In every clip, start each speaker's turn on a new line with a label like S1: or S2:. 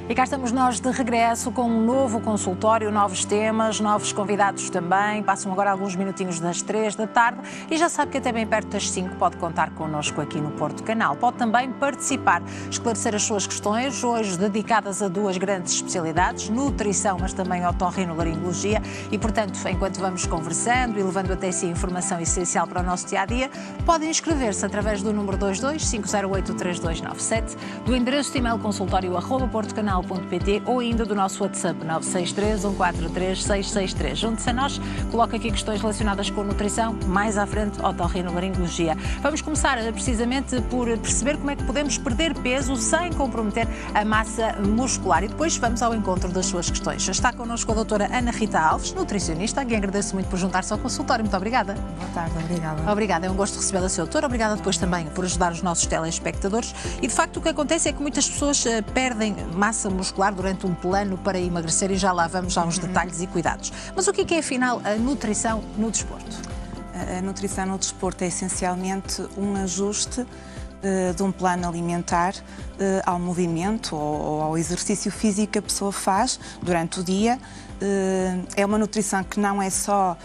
S1: E cá estamos nós de regresso com um novo consultório, novos temas, novos convidados também. Passam agora alguns minutinhos das 3 da tarde e já sabe que até bem perto das 5 pode contar connosco aqui no Porto Canal. Pode também participar, esclarecer as suas questões, hoje dedicadas a duas grandes especialidades, nutrição, mas também otorrinolaringologia. E, portanto, enquanto vamos conversando e levando até si informação essencial para o nosso dia-a-dia, podem inscrever-se através do número 22-508-3297, do endereço de e-mail consultório@portocanal.pt ou ainda do nosso WhatsApp 963-143-663. Junte-se a nós, coloque aqui questões relacionadas com nutrição, mais à frente, otorrinolaringologia. Vamos começar precisamente por perceber como é que podemos perder peso sem comprometer a massa muscular e depois vamos ao encontro das suas questões. Está connosco a doutora Ana Rita Alves, nutricionista, a quem agradeço muito por juntar-se ao consultório. Muito obrigada.
S2: Boa tarde, obrigada.
S1: Obrigada, é um gosto recebê-la, Sra. Doutora. Obrigada depois também por ajudar os nossos telespectadores. E de facto o que acontece é que muitas pessoas perdem massa muscular durante um plano para emagrecer e já lá vamos aos detalhes e cuidados. Mas o que é afinal a nutrição no desporto?
S2: A nutrição no desporto é essencialmente um ajuste de um plano alimentar ao movimento ou ao exercício físico que a pessoa faz durante o dia. É uma nutrição que não é só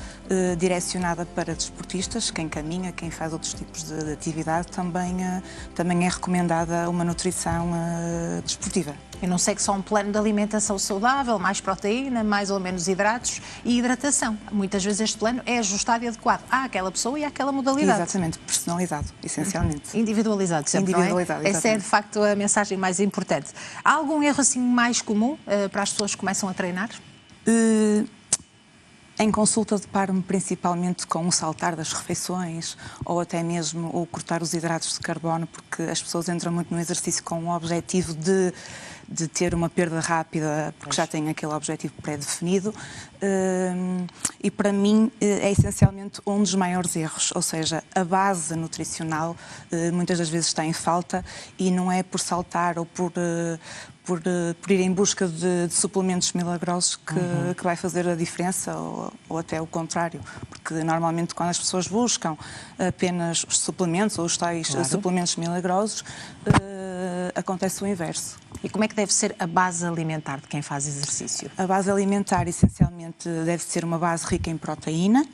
S2: direcionada para desportistas, quem caminha, quem faz outros tipos de atividade, também é recomendada uma nutrição desportiva.
S1: Eu não sei que só um plano de alimentação saudável, mais proteína, mais ou menos hidratos e hidratação. Muitas vezes este plano é ajustado e adequado àquela pessoa e àquela modalidade.
S2: Exatamente, personalizado, essencialmente.
S1: Individualizado sempre,
S2: individualizado,
S1: não é? Essa é de facto a mensagem mais importante. Há algum erro assim mais comum para as pessoas que começam a treinar?
S2: Em consulta deparo-me principalmente com o saltar das refeições ou até mesmo o cortar os hidratos de carbono, porque as pessoas entram muito no exercício com o objetivo de ter uma perda rápida, porque já têm aquele objetivo pré-definido. E para mim é essencialmente um dos maiores erros, ou seja, a base nutricional muitas das vezes está em falta e não é por saltar ou por ir em busca de suplementos milagrosos que vai fazer a diferença ou até o contrário, porque normalmente quando as pessoas buscam apenas os suplementos ou os tais suplementos milagrosos, acontece o inverso.
S1: E como é que deve ser a base alimentar de quem faz exercício?
S2: A base alimentar essencialmente deve ser uma base rica em proteína,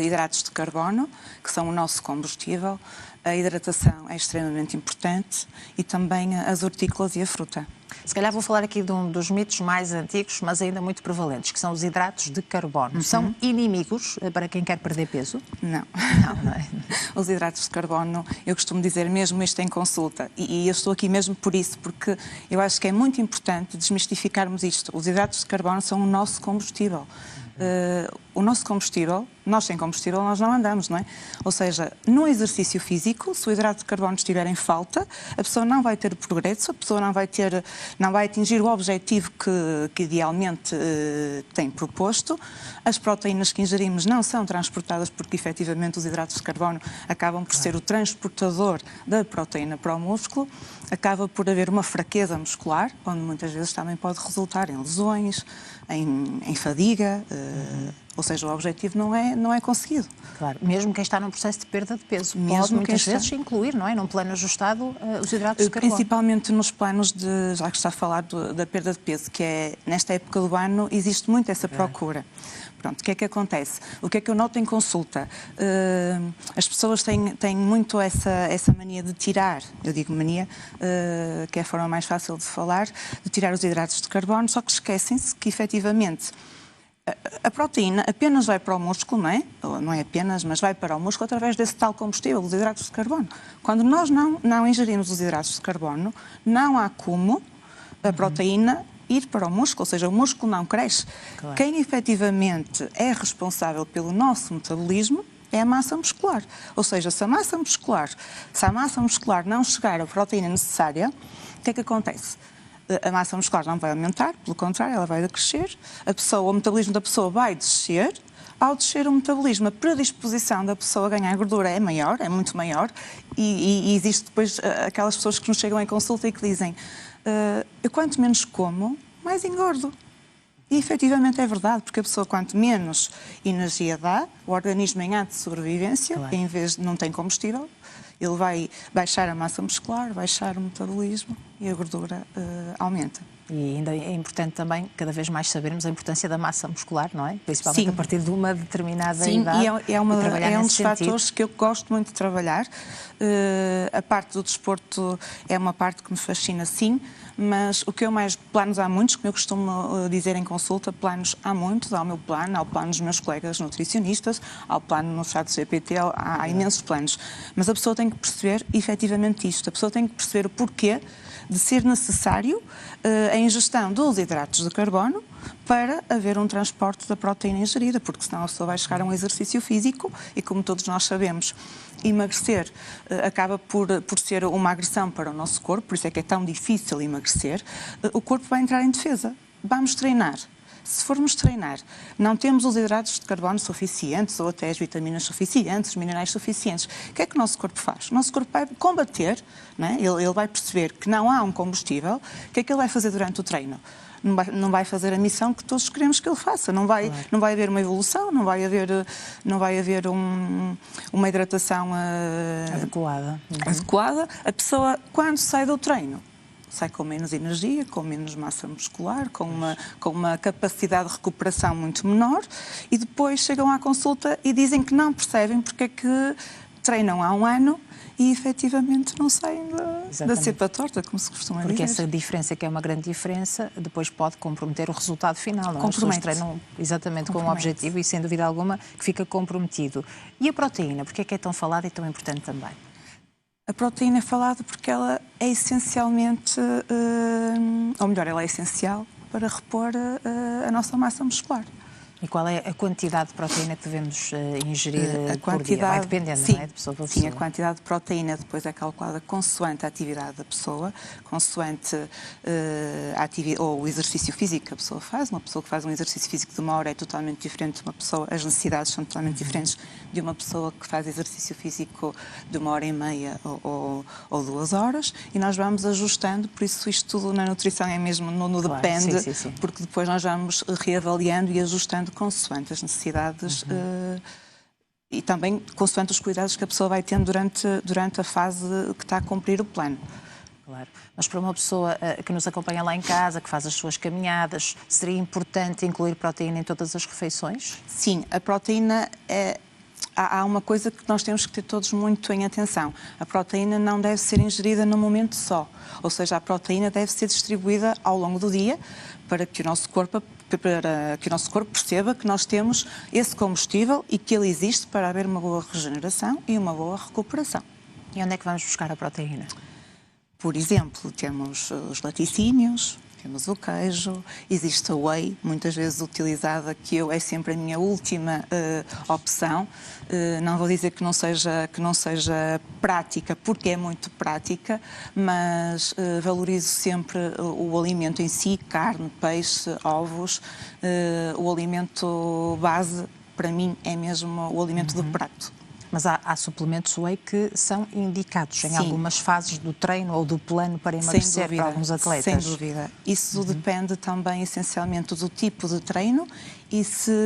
S2: hidratos de carbono, que são o nosso combustível. A hidratação é extremamente importante e também as hortícolas e a fruta.
S1: Se calhar vou falar aqui de um dos mitos mais antigos, mas ainda muito prevalentes, que são os hidratos de carbono. São inimigos para quem quer perder peso?
S2: Não.
S1: Não é?
S2: Os hidratos de carbono, eu costumo dizer mesmo isto em consulta, e eu estou aqui mesmo por isso, porque eu acho que é muito importante desmistificarmos isto. Os hidratos de carbono são o nosso combustível. O nosso combustível, nós sem combustível nós não andamos, não é? Ou seja, no exercício físico, se o hidrato de carbono estiver em falta, a pessoa não vai ter progresso, a pessoa não vai atingir o objetivo que idealmente tem proposto. As proteínas que ingerimos não são transportadas porque efetivamente os hidratos de carbono acabam por ser o transportador da proteína para o músculo. Acaba por haver uma fraqueza muscular, onde muitas vezes também pode resultar em lesões, em fadiga, ou seja, o objetivo não é conseguido.
S1: Claro, mesmo quem está num processo de perda de peso,
S2: Mesmo
S1: pode muitas
S2: quem
S1: vezes incluir, não é? Num plano ajustado, os hidratos de carbono.
S2: Principalmente nos planos já que está a falar da perda de peso, que é, nesta época do ano, existe muito essa procura. Pronto, o que é que acontece? O que é que eu noto em consulta? As pessoas têm muito essa mania de tirar, eu digo mania, que é a forma mais fácil de falar, de tirar os hidratos de carbono, só que esquecem-se que efetivamente a proteína apenas vai para o músculo, não é? Não é apenas, mas vai para o músculo através desse tal combustível, os hidratos de carbono. Quando nós não ingerimos os hidratos de carbono, não há como a proteína ir para o músculo, ou seja, o músculo não cresce. Claro. Quem efetivamente é responsável pelo nosso metabolismo é a massa muscular. Ou seja, se a massa muscular não chegar à proteína necessária, o que é que acontece? A massa muscular não vai aumentar, pelo contrário, ela vai decrescer, o metabolismo da pessoa vai descer. Ao descer o metabolismo, a predisposição da pessoa a ganhar gordura é maior, é muito maior, e existe depois aquelas pessoas que nos chegam em consulta e que dizem eu quanto menos como, mais engordo. E efetivamente é verdade, porque a pessoa quanto menos energia dá, o organismo em ato de sobrevivência, claro, em vez de não tem combustível, ele vai baixar a massa muscular, baixar o metabolismo. e a gordura aumenta.
S1: E ainda é importante também, cada vez mais, sabermos a importância da massa muscular, não é? Principalmente sim, a partir de uma determinada idade.
S2: Sim, e é um dos fatores que eu gosto muito de trabalhar. A parte do desporto é uma parte que me fascina, sim, mas o que eu mais... Planos há muitos, como eu costumo dizer em consulta, planos há muitos. Há o meu plano, há o plano dos meus colegas nutricionistas, há o plano no ChatGPT, há imensos planos. Mas a pessoa tem que perceber efetivamente isto. A pessoa tem que perceber o porquê de ser necessário a ingestão dos hidratos de carbono para haver um transporte da proteína ingerida, porque senão a pessoa vai chegar a um exercício físico e, como todos nós sabemos, emagrecer acaba por ser uma agressão para o nosso corpo, por isso é que é tão difícil emagrecer. O corpo vai entrar em defesa. Vamos treinar. Se formos treinar, não temos os hidratos de carbono suficientes ou até as vitaminas suficientes, os minerais suficientes, o que é que o nosso corpo faz? O nosso corpo vai combater, não é? Ele vai perceber que não há um combustível. O que é que ele vai fazer durante o treino? Não vai fazer a missão que todos queremos que ele faça. Não vai haver uma evolução, não vai haver uma hidratação adequada. A pessoa, quando sai do treino, sai com menos energia, com menos massa muscular, com uma capacidade de recuperação muito menor, e depois chegam à consulta e dizem que não percebem porque é que treinam há um ano e efetivamente não saem da cepa torta, como se costuma dizer.
S1: Porque essa diferença, que é uma grande diferença, depois pode comprometer o resultado final. Não? As pessoas treinam exatamente com um objetivo e, sem dúvida alguma, que fica comprometido. E a proteína, porque é que é tão falada e tão importante também?
S2: A proteína é falada porque ela é essencialmente, ou melhor, ela é essencial para repor a nossa massa muscular.
S1: E qual é a quantidade de proteína que devemos ingerir por dia? Vai dependendo,
S2: sim,
S1: não é? De pessoa para pessoa.
S2: Sim, a quantidade de proteína depois é calculada consoante a atividade da pessoa, consoante ou o exercício físico que a pessoa faz. Uma pessoa que faz um exercício físico de 1 hora é totalmente diferente de uma pessoa, as necessidades são totalmente diferentes de uma pessoa que faz exercício físico de 1h30 ou 2 horas, e nós vamos ajustando, por isso isto tudo na nutrição é mesmo no claro, depende, sim. Porque depois nós vamos reavaliando e ajustando consoante as necessidades e também consoante os cuidados que a pessoa vai tendo durante a fase que está a cumprir o plano.
S1: Claro. Mas para uma pessoa que nos acompanha lá em casa, que faz as suas caminhadas, seria importante incluir proteína em todas as refeições?
S2: Sim, a proteína há uma coisa que nós temos que ter todos muito em atenção. A proteína não deve ser ingerida num momento só. Ou seja, a proteína deve ser distribuída ao longo do dia para que o nosso corpo perceba que nós temos esse combustível e que ele existe para haver uma boa regeneração e uma boa recuperação.
S1: E onde é que vamos buscar a proteína?
S2: Por exemplo, temos os laticínios, temos o queijo, existe a whey, muitas vezes utilizada, que é sempre a minha última opção. Não vou dizer que não seja prática, porque é muito prática, mas valorizo sempre o alimento em si, carne, peixe, ovos. O alimento base, para mim, é mesmo o alimento do prato.
S1: Mas há suplementos whey que são indicados em algumas fases do treino ou do plano para emagrecer para alguns atletas.
S2: Sem dúvida. Isso depende também essencialmente do tipo de treino e se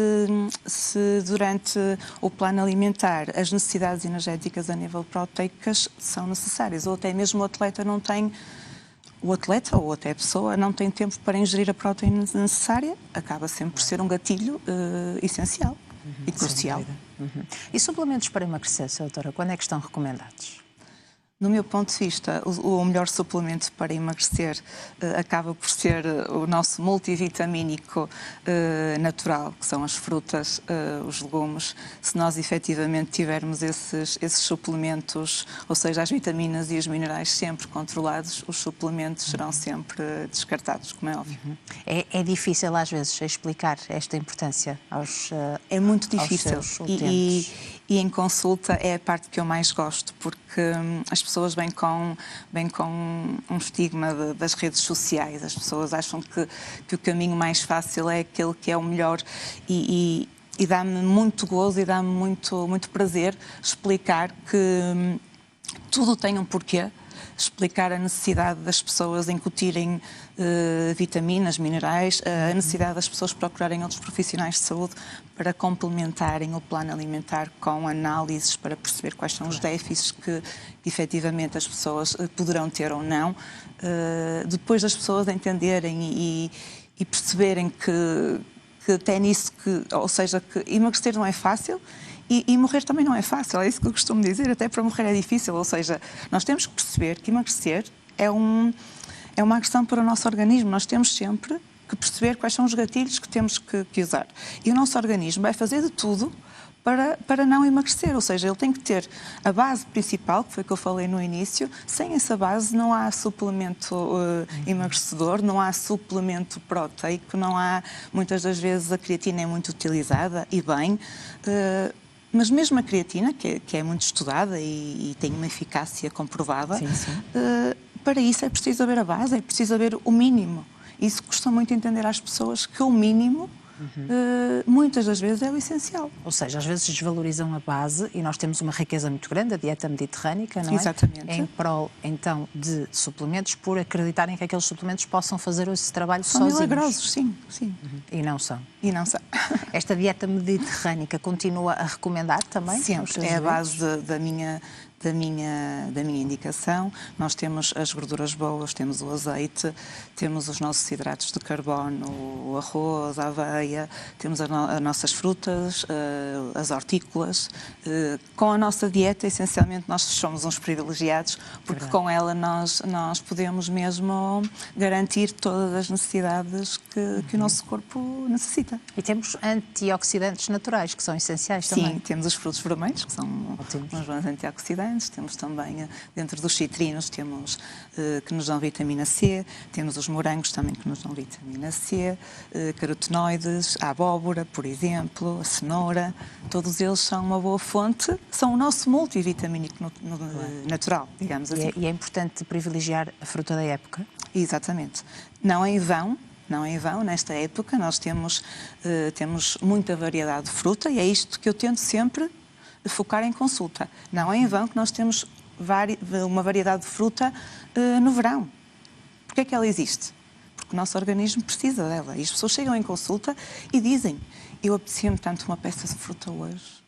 S2: durante o plano alimentar as necessidades energéticas a nível proteicas são necessárias, ou até mesmo o atleta não tem... O atleta ou até a pessoa não tem tempo para ingerir a proteína necessária, acaba sempre por ser um gatilho essencial e crucial.
S1: E suplementos para emagrecer, doutora, quando é que estão recomendados?
S2: No meu ponto de vista, o melhor suplemento para emagrecer acaba por ser o nosso multivitamínico natural, que são as frutas, os legumes. Se nós efetivamente tivermos esses suplementos, ou seja, as vitaminas e os minerais sempre controlados, os suplementos serão sempre descartados, como é óbvio.
S1: É difícil às vezes explicar esta importância aos
S2: É muito difícil e em consulta é a parte que eu mais gosto, porque as pessoas vêm com um estigma das redes sociais. As pessoas acham que o caminho mais fácil é aquele que é o melhor e dá-me muito gozo e dá-me muito prazer explicar que tudo tem um porquê. explicar a necessidade das pessoas incutirem vitaminas, minerais, a necessidade das pessoas procurarem outros profissionais de saúde para complementarem o plano alimentar com análises para perceber quais são os déficits que efetivamente as pessoas poderão ter ou não. Depois das pessoas entenderem e perceberem que até nisso, ou seja, que emagrecer não é fácil e morrer também não é fácil, é isso que eu costumo dizer, até para morrer é difícil, ou seja, nós temos que perceber que emagrecer é uma agressão para o nosso organismo, nós temos sempre que perceber quais são os gatilhos que temos que usar. E o nosso organismo vai fazer de tudo para não emagrecer, ou seja, ele tem que ter a base principal, que foi o que eu falei no início. Sem essa base não há suplemento emagrecedor, não há suplemento proteico, não há, muitas das vezes a creatina é muito utilizada e bem, mas mesmo a creatina, que é muito estudada e tem uma eficácia comprovada, sim. Para isso é preciso haver a base, é preciso haver o mínimo. Isso custa muito entender às pessoas que o mínimo muitas das vezes é o essencial.
S1: Ou seja, às vezes desvalorizam a base e nós temos uma riqueza muito grande, a dieta mediterrânica, não é?
S2: Exatamente.
S1: Em prol, então, de suplementos, por acreditarem que aqueles suplementos possam fazer esse trabalho sozinhos.
S2: São milagrosos, sim.
S1: E não são.
S2: E não são.
S1: Esta dieta mediterrânica continua a recomendar também?
S2: Sempre, é a base da minha indicação. Nós temos as gorduras boas, temos o azeite, temos os nossos hidratos de carbono, o arroz, a aveia, temos as nossas frutas, as hortícolas. Com a nossa dieta, essencialmente, nós somos uns privilegiados, porque com ela nós podemos mesmo garantir todas as necessidades que o nosso corpo necessita.
S1: E temos antioxidantes naturais, que são essenciais também.
S2: Sim, temos os frutos vermelhos, que são uns bons antioxidantes. Temos também, dentro dos citrinos, temos que nos dão vitamina C, temos os morangos também que nos dão vitamina C, carotenoides, a abóbora, por exemplo, a cenoura, todos eles são uma boa fonte, são o nosso multivitamínico natural, digamos assim.
S1: E é importante privilegiar a fruta da época?
S2: Exatamente. Não em vão, nesta época, nós temos muita variedade de fruta e é isto que eu tento sempre focar em consulta. Não é em vão que nós temos uma variedade de fruta no verão. Porquê é que ela existe? Porque o nosso organismo precisa dela. E as pessoas chegam em consulta e dizem: eu apetecia-me tanto uma peça de fruta hoje.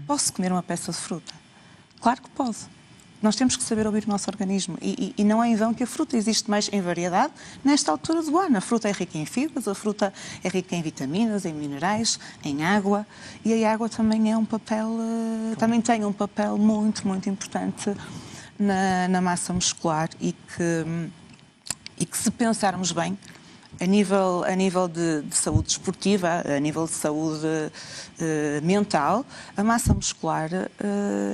S2: Posso comer uma peça de fruta? Claro que pode. Nós temos que saber ouvir o nosso organismo e não é em vão que a fruta existe mais em variedade nesta altura do ano. A fruta é rica em fibras, a fruta é rica em vitaminas, em minerais, em água, e a água também é também tem um papel muito, muito importante na massa muscular e que se pensarmos bem, a nível de saúde desportiva, a nível de saúde mental, a massa muscular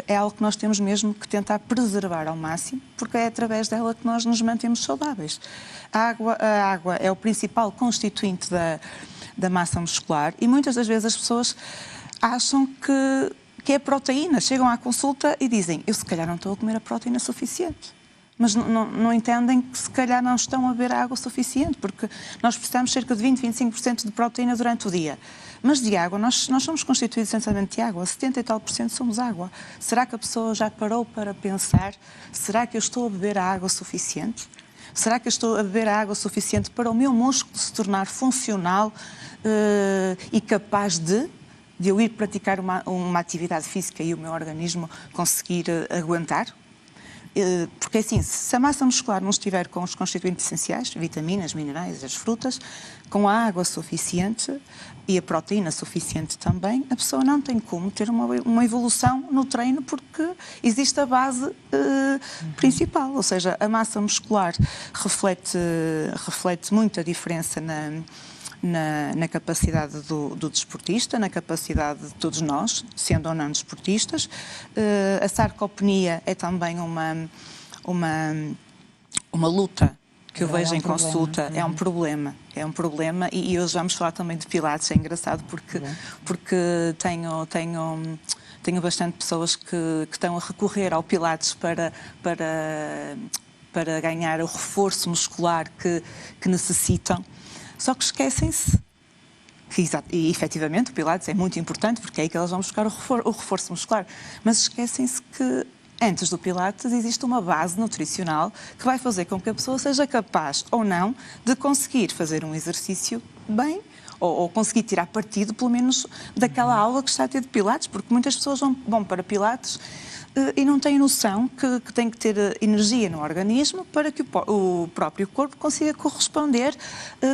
S2: é algo que nós temos mesmo que tentar preservar ao máximo, porque é através dela que nós nos mantemos saudáveis. A água é o principal constituinte da massa muscular e muitas das vezes as pessoas acham que é proteína. Chegam à consulta e dizem: eu se calhar não estou a comer a proteína suficiente. Mas não entendem que se calhar não estão a beber água suficiente, porque nós precisamos cerca de 20-25% de proteína durante o dia. Mas de água, nós somos constituídos essencialmente de água, 70 e tal % somos água. Será que a pessoa já parou para pensar, será que eu estou a beber a água suficiente? Será que eu estou a beber a água suficiente para o meu músculo se tornar funcional e capaz de eu ir praticar uma atividade física e o meu organismo conseguir aguentar? Porque assim, se a massa muscular não estiver com os constituintes essenciais, vitaminas, minerais, as frutas, com a água suficiente e a proteína suficiente também, a pessoa não tem como ter uma evolução no treino, porque existe a base principal, ou seja, a massa muscular reflete muito a diferença na capacidade do desportista, na capacidade de todos nós, sendo ou não desportistas. A sarcopenia é também uma luta que eu vejo em consulta. É um problema e hoje vamos falar também de pilates. É engraçado porque tenho bastante pessoas que estão a recorrer ao pilates para ganhar o reforço muscular que necessitam. Só que esquecem-se que, e efetivamente, o pilates é muito importante, porque é aí que elas vão buscar o reforço muscular, mas esquecem-se que antes do Pilates existe uma base nutricional que vai fazer com que a pessoa seja capaz ou não de conseguir fazer um exercício bem ou conseguir tirar partido, pelo menos, daquela aula que está a ter de Pilates, porque muitas pessoas vão para Pilates e não têm noção que tem que ter energia no organismo para que o próprio corpo consiga corresponder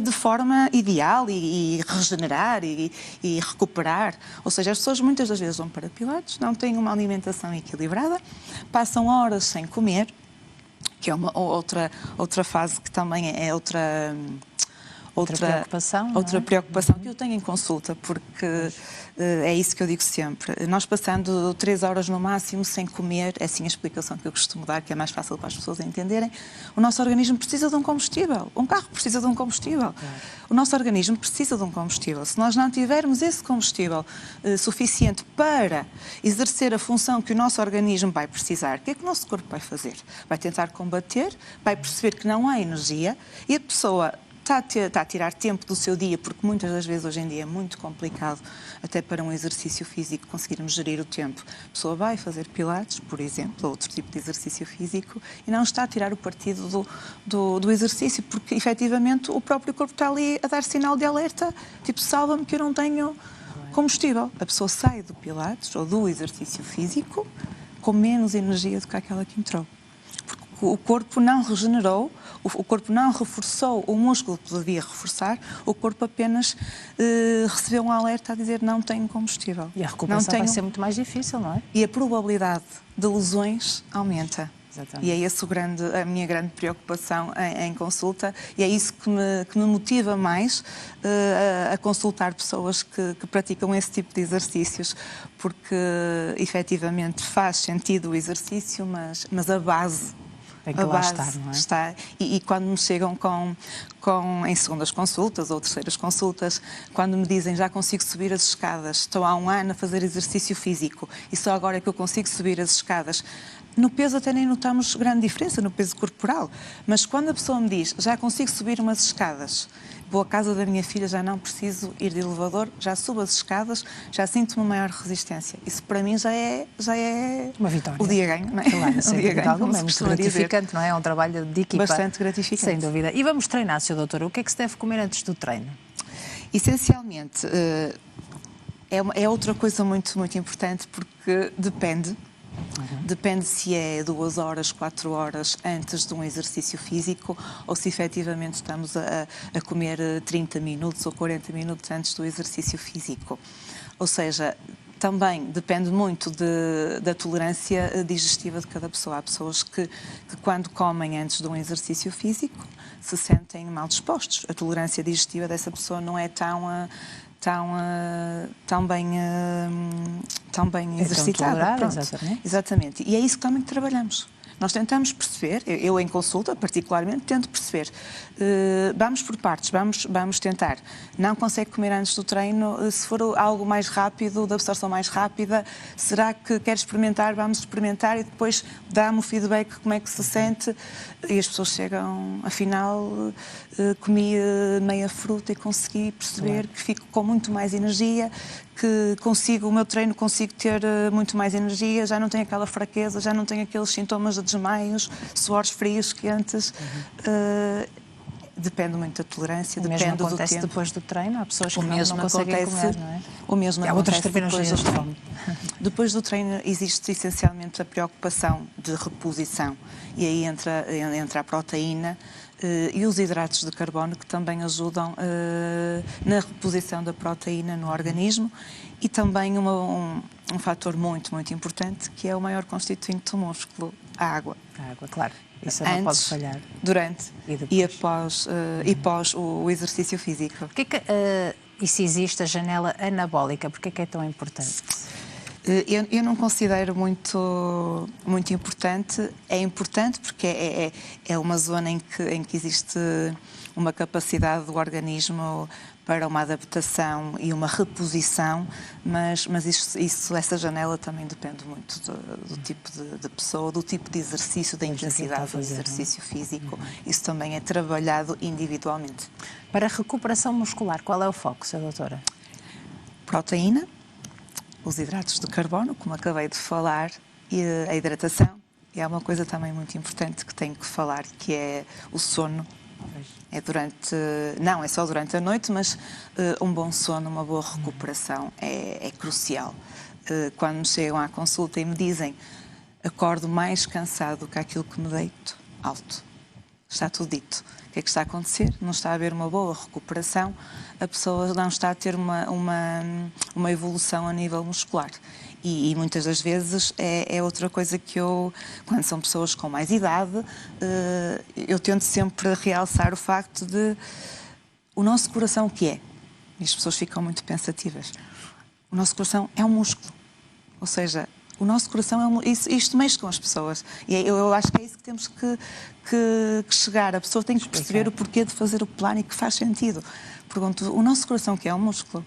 S2: de forma ideal e regenerar e recuperar. Ou seja, as pessoas muitas das vezes vão para Pilates, não têm uma alimentação equilibrada, passam horas sem comer, que é outra fase que também é outra preocupação que eu tenho em consulta, porque é isso que eu digo sempre. Nós passando 3 horas no máximo sem comer, é assim a explicação que eu costumo dar, que é mais fácil para as pessoas entenderem, o nosso organismo precisa de um combustível. Um carro precisa de um combustível. O nosso organismo precisa de um combustível. Se nós não tivermos esse combustível suficiente para exercer a função que o nosso organismo vai precisar, o que é que o nosso corpo vai fazer? Vai tentar combater, vai perceber que não há energia e a pessoa está a tirar tempo do seu dia, porque muitas das vezes hoje em dia é muito complicado, até para um exercício físico, conseguirmos gerir o tempo. A pessoa vai fazer pilates, por exemplo, ou outro tipo de exercício físico, e não está a tirar o partido do exercício, porque efetivamente o próprio corpo está ali a dar sinal de alerta, tipo, salva-me que eu não tenho combustível. A pessoa sai do pilates ou do exercício físico com menos energia do que aquela que entrou. O corpo não regenerou, o corpo não reforçou o músculo que devia reforçar, o corpo apenas recebeu um alerta a dizer não tenho combustível.
S1: E a recuperação vai ser muito mais difícil, não é?
S2: E a probabilidade de lesões aumenta. Exatamente. E é esse a minha grande preocupação em consulta, e é isso que me motiva mais a consultar pessoas que praticam esse tipo de exercícios, porque efetivamente faz sentido o exercício, mas a base
S1: tem que lá estar, não é?
S2: Está. E quando me chegam em segundas consultas ou terceiras consultas, quando me dizem já consigo subir as escadas, estou há 1 ano a fazer exercício físico e só agora é que eu consigo subir as escadas, no peso até nem notamos grande diferença, no peso corporal, mas quando a pessoa me diz já consigo subir umas escadas, vou à casa da minha filha, já não preciso ir de elevador, já subo as escadas, já sinto uma maior resistência. Isso para mim já é
S1: uma vitória.
S2: O dia ganho, não é?
S1: Claro, sem dúvida alguma, é muito gratificante, não é? É um trabalho de equipa.
S2: Bastante gratificante.
S1: Sem dúvida. E vamos treinar, Sra. Doutora. O que é que se deve comer antes do treino?
S2: Essencialmente, é outra coisa muito, muito importante, porque depende. Depende se é 2 horas, 4 horas antes de um exercício físico ou se efetivamente estamos a comer 30 minutos ou 40 minutos antes do exercício físico. Ou seja, também depende muito da tolerância digestiva de cada pessoa. Há pessoas que quando comem antes de um exercício físico se sentem mal dispostos. A tolerância digestiva dessa pessoa não é tão bem exercitada. Exatamente. E é isso que também trabalhamos. Nós tentamos perceber, eu em consulta particularmente, tento perceber, vamos por partes, vamos tentar. Não consegue comer antes do treino, se for algo mais rápido, de absorção mais rápida, será que quer experimentar? Vamos experimentar e depois dá-me o feedback como é que se sente. E as pessoas chegam, afinal, comi meia fruta e consegui perceber que fico com muito mais energia, que o meu treino consigo ter muito mais energia, já não tenho aquela fraqueza, já não tenho aqueles sintomas de desmaios, suores frios, quentes. Depende muito da tolerância, depende do tempo.
S1: O mesmo acontece depois do treino? Há pessoas que não conseguem comer, não é?
S2: O mesmo
S1: acontece outras depois do treino.
S2: Depois do treino existe essencialmente a preocupação de reposição e aí entra a proteína e os hidratos de carbono, que também ajudam na reposição da proteína no organismo, e também um fator muito, muito importante, que é o maior constituinte do músculo, a água.
S1: A água, claro. Isso não pode falhar.
S2: Durante e pós o exercício físico.
S1: E se existe a janela anabólica, porquê é que é tão importante?
S2: Eu não considero muito importante. É importante porque é uma zona em que existe uma capacidade do organismo para uma adaptação e uma reposição, mas essa janela também depende muito do tipo de pessoa, do tipo de exercício, da intensidade do exercício físico. Isso também é trabalhado individualmente.
S1: Para a recuperação muscular, qual é o foco, Sra. Doutora?
S2: Proteína, os hidratos de carbono, como acabei de falar, E a hidratação é uma coisa também muito importante que tenho que falar, que é o sono. Não é só durante a noite, mas um bom sono, uma boa recuperação é crucial. Quando me chegam à consulta e me dizem acordo mais cansado do que aquilo que me deito, alto. Está tudo dito. O que é que está a acontecer? Não está a haver uma boa recuperação, a pessoa não está a ter uma evolução a nível muscular. E muitas das vezes é outra coisa que quando são pessoas com mais idade, eu tento sempre realçar o facto de o nosso coração o que é? E as pessoas ficam muito pensativas. O nosso coração é um músculo. Ou seja, o nosso coração é isto mexe com as pessoas. E eu acho que é isso que temos que chegar. A pessoa tem que perceber o porquê de fazer o plano e que faz sentido. Pergunto, o nosso coração que é um músculo?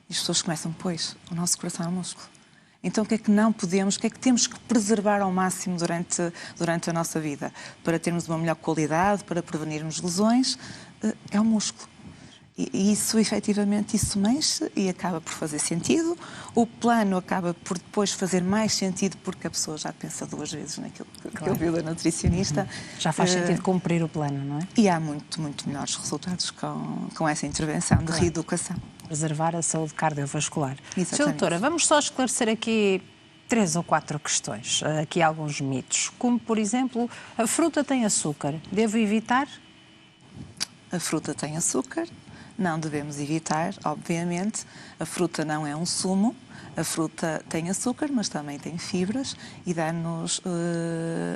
S2: E as pessoas começam, pois, o nosso coração é um músculo. Então o que é que não podemos, o que é que temos que preservar ao máximo durante a nossa vida? Para termos uma melhor qualidade, para prevenirmos lesões, é o músculo. E isso, efetivamente, isso mexe e acaba por fazer sentido. O plano acaba por depois fazer mais sentido porque a pessoa já pensa 2 vezes naquilo que ouviu da nutricionista.
S1: Já faz sentido cumprir o plano, não é?
S2: E há muito melhores resultados com essa intervenção de reeducação.
S1: Preservar a saúde cardiovascular.
S2: Exatamente.
S1: Sra. Doutora, vamos só esclarecer aqui 3 ou 4 questões, aqui alguns mitos, como, por exemplo, a fruta tem açúcar, devo evitar?
S2: A fruta tem açúcar, não devemos evitar, obviamente. A fruta não é um sumo, a fruta tem açúcar, mas também tem fibras e dá-nos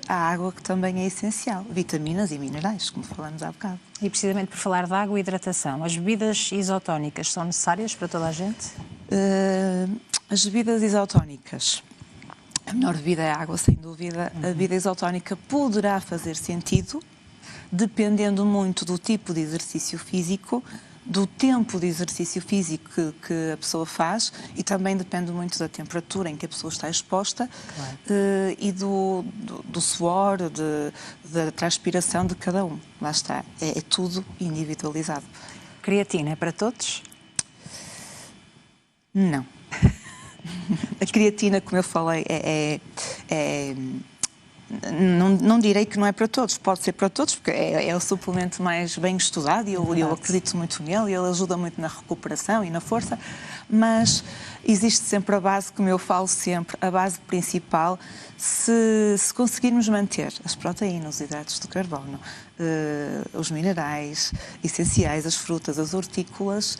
S2: a água, que também é essencial, vitaminas e minerais, como falamos há bocado.
S1: E precisamente por falar de água e hidratação, as bebidas isotónicas são necessárias para toda a gente?
S2: As bebidas isotónicas, a melhor bebida é a água, sem dúvida. A bebida isotónica poderá fazer sentido, dependendo muito do tipo de exercício físico, do tempo de exercício físico que a pessoa faz, e também depende muito da temperatura em que a pessoa está exposta, e do suor, da transpiração de cada um. Lá está, é tudo individualizado.
S1: Creatina é para todos?
S2: Não. A creatina, como eu falei, não direi que não é para todos, pode ser para todos, porque é o suplemento mais bem estudado e eu acredito muito nele, ele ajuda muito na recuperação e na força, mas existe sempre a base, como eu falo sempre, a base principal. Se conseguirmos manter as proteínas, os hidratos de carbono, os minerais essenciais, as frutas, as hortícolas,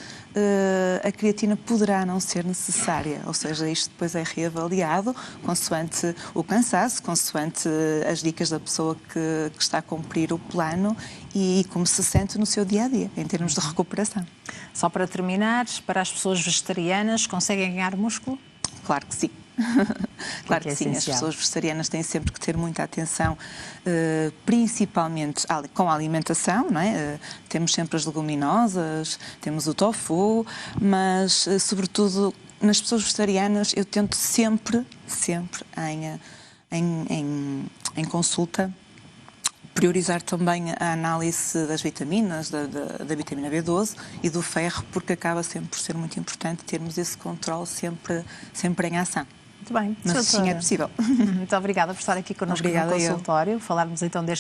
S2: a creatina poderá não ser necessária, ou seja, isto depois é reavaliado consoante o cansaço, consoante as dicas da pessoa que está a cumprir o plano e como se sente no seu dia-a-dia, em termos de recuperação.
S1: Só para terminar, para as pessoas vegetarianas, conseguem ganhar músculo?
S2: Claro que sim. Claro que sim, as pessoas vegetarianas têm sempre que ter muita atenção, principalmente com a alimentação, não é? Temos sempre as leguminosas, temos o tofu, mas sobretudo nas pessoas vegetarianas eu tento sempre em consulta priorizar também a análise das vitaminas, da vitamina B12 e do ferro, porque acaba sempre por ser muito importante termos esse controle sempre em ação.
S1: Muito bem.
S2: Mas sim, é possível.
S1: Muito obrigada por estar aqui connosco no consultório. Falarmos então deste